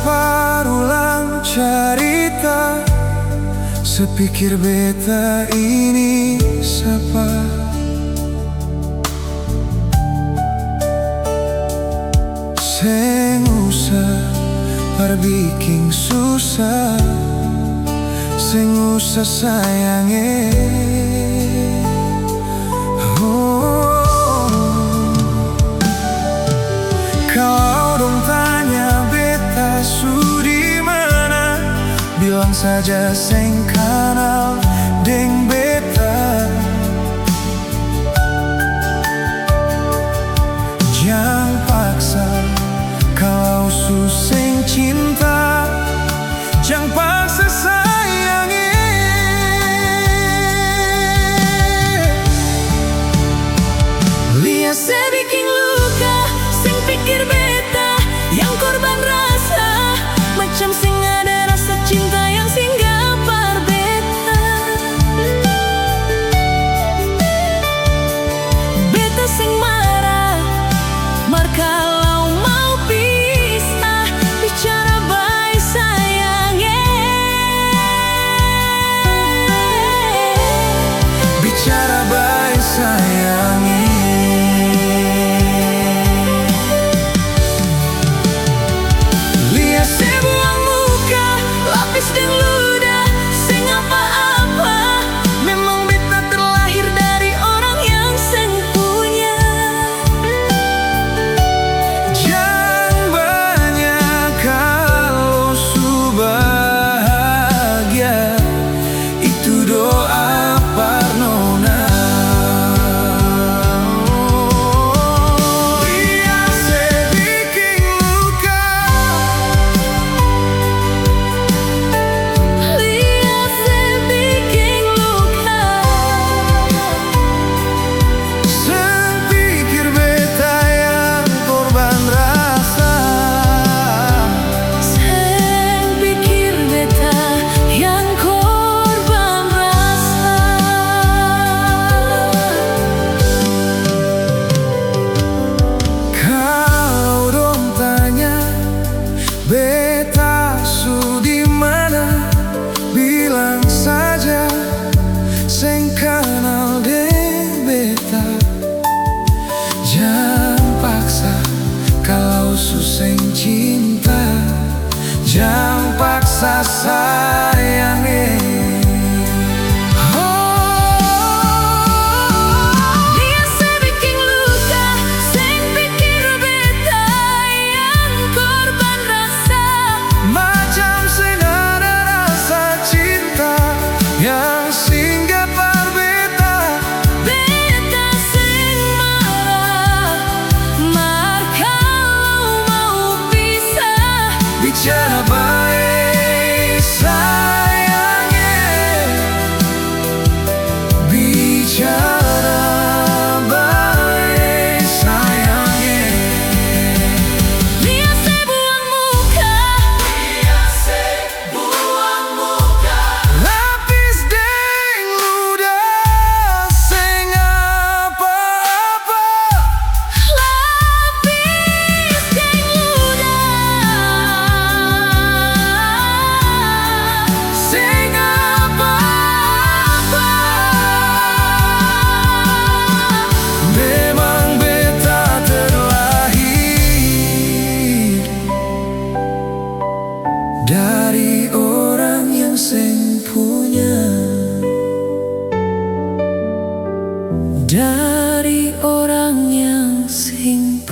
parulang cerita, sepikir beta ini siapa. Seng usah perbiking susah, seng usah sayange. Kalau dong tanya beta sudi mana, bilang saja seng kenal deng beta. Jangan paksa kalau suseng cinta, jangan paksa sayangi. Lihat saya bikin luka, sing pikir beta yang korban rasa, macam sing ada rasa cinta yang singgah par beta. Beta sing marah, mar kalau mau pisah, bicara baik sayangnya. Bicara baik sayangi. Saya buang muka, lapis dan ludah, seng apa-apa. Memang beta terlahir dari orang yang seng punya. Jangan banyak kalau su bahagia, itu doa parnona. Beta sudi mana, bilang saja seng kenal deng beta. Jangan paksa kalau suseng cinta, jangan paksa sayangi. Yang singgah par beta, beta sing marah, mar kalau mau pisah, bicara baik sayangnya. Bicara baik sayangnya. Lihat saya buang muka, lihat saya buang muka. Lapis deng ludah, seng apa-apa. Lapis deng ludah, Seng apa-apa. Memang beta terlahir dari orang yang seng punya, dari orang yang sing